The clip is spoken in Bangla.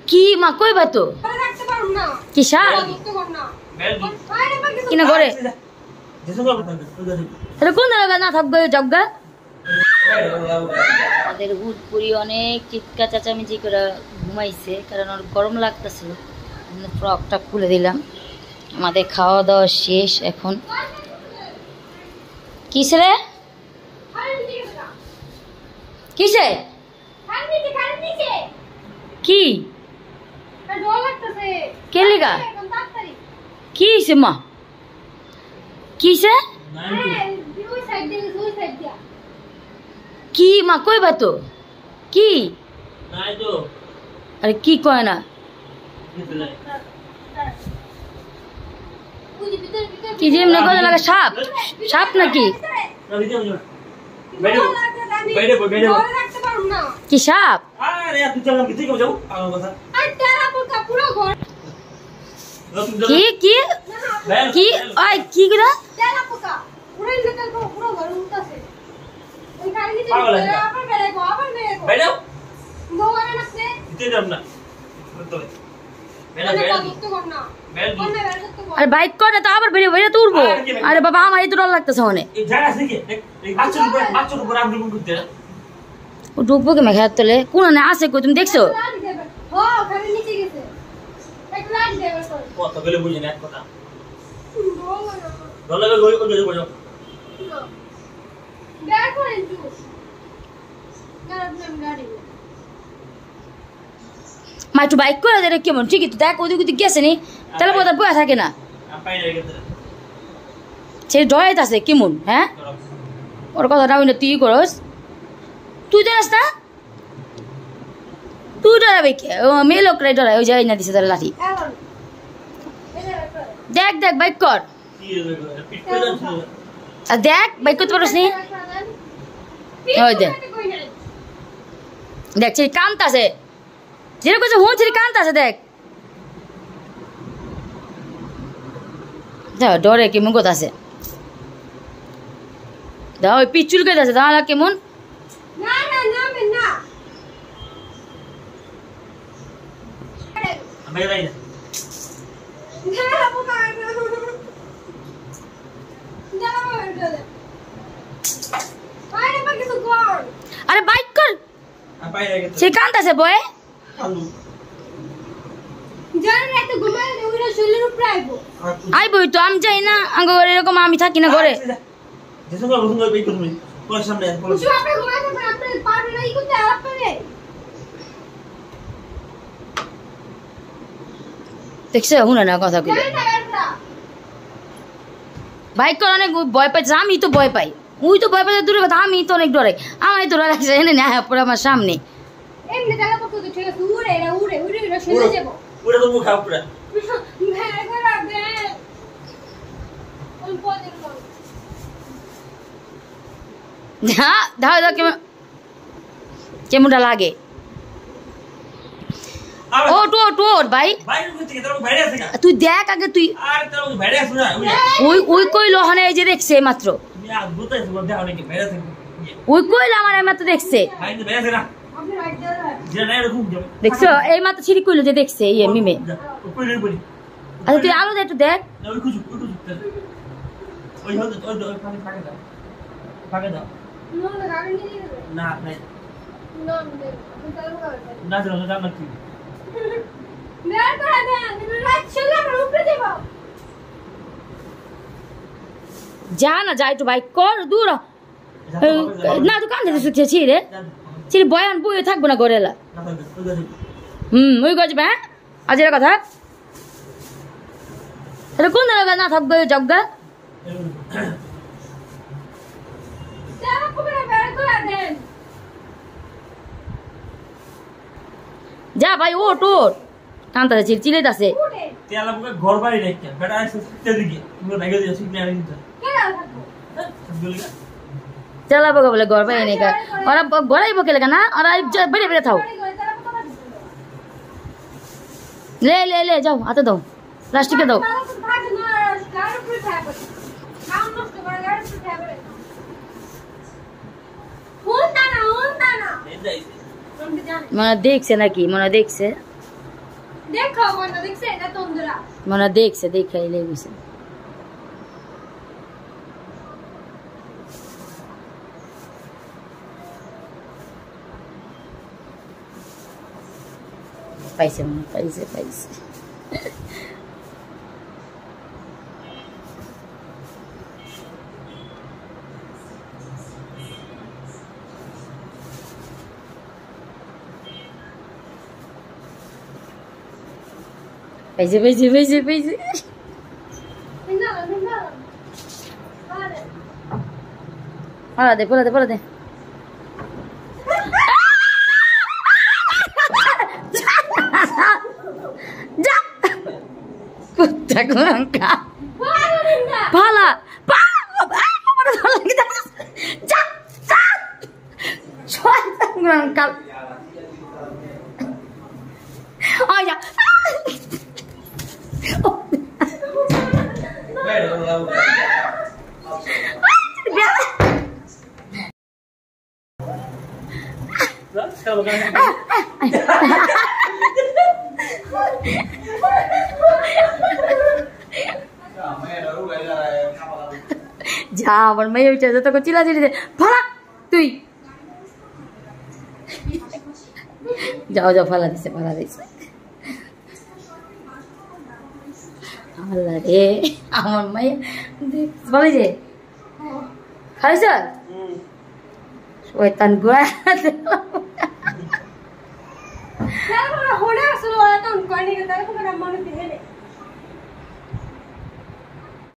কি মা কইবা তো কি সার কিনা করে কোন জায়গা না থাকবে জগা আমাদের হুটপুরি অনেক চিৎকার চেঁচামেচি করে ঘুমাইছে কারণ ওর গরম লাগতেছিল ফ্রকটা খুলে দিলাম আমাদের খাওয়া দাওয়া শেষ এখন কিসে রে কিসে কি কেলিগা কি হইছে মা কিসে কি মা কইবা তো কি আরে কি কয় না কি যে এমনি কথা লাগে সাপ সাপ নাকি কি সাপ কি কি কি ওই কি গরা আরে বাইক করে তো আবার বেরিয়ে বেরিয়ে তো উঠবো আরে বাবা আমার এই তো ডর লাগতেছে অনেক ঢুকবো কি মেঘার তলে কোন আছে কই তুমি দেখছো মা একটু বাইক করে দেয় কেমন ঠিকই তো দেখ ওদিক ওদিক গেছে নি তাহলে বোধহয় বয়া থাকে না সে ডরাইতে আছে কেমন হ্যাঁ ওর কথাটা ওই না তুই করস তুই ডরাস না তুই ডরাবে মেয়ে লোকরাই ডরায় ওই জায়গায় না দিছে তার লাঠি দেখ দেখ বাইক কর দেখ বাইক করতে পারস নি ওই দেখ দেখ সে কান্ত আছে যেরকম হুঁ ছিড়ি কান্ত আছে দেখ ডরে কেমন কথা আছে দাও ওই পিচুল কে আছে দাঁড়া কেমন আরে বাইক কর সে কান্ত আছে বয়ে আইবো তো আমি যাই না ঘরে এরকম আমি থাকি না ঘরে দেখছে শুনে না কথা বাইক করে অনেক ভয় পাইছে আমি তো ভয় পাই ওই তো ভয় পাই দূরে কথা আমি তো অনেক ডরাই আমার তো ডর লাগছে এনে না পরে আমার সামনে কেমনটা লাগে ভাই তুই দেখ আগে তুই ওই কইলো হনে এই যে দেখছে মাত্র ওই কইলো আমার মাত্র দেখছে দেখছো এই মাত্র সিঁড়ি কইলো যে দেখছে ইয়ে মিমে আচ্ছা তুই আলো দে একটু দেখ যা না যা একটু বাইক কর দূর না তুই কান যেতে ছিঁড়ে ছিঁড়ে বয়ান বইয়ে থাকবো না ঘরে এলা ওই গজবে হ্যাঁ আজ এর কথা কোন জায়গা না থাকবে জগা যা ভাই ওট ওট কান্তাছে চিড়চিড়ে আছে ঘর বাড়ি রেখে বেটা দিকে তুমি ভাগে দিও ঠিক না চালাবো বলে ঘর বাড়ি নেই ওরা ঘরাইবো কে লাগা না ওরা বেড়ে বেড়ে থাও ले ले ले जाओ आते दो प्लास्टिक के दो মনে দেখছে নাকি মনে দেখছে মনে দেখছে দেখে লেগেছে পাইছে মনে পাইছে পাইছে paise paise paise paise pala de ja kutta kurangka pala ja cuaca kurangka oh ya যা আমার মেয়ে উঠে যত চিলা চিলি ফালা তুই যাও যাও ফালা দিছে আল্লাহ রে আমার মেয়ে বলে যে খাইছ শয়তান গুয়া হলে আসলে ওরা তো কোন কোন মনে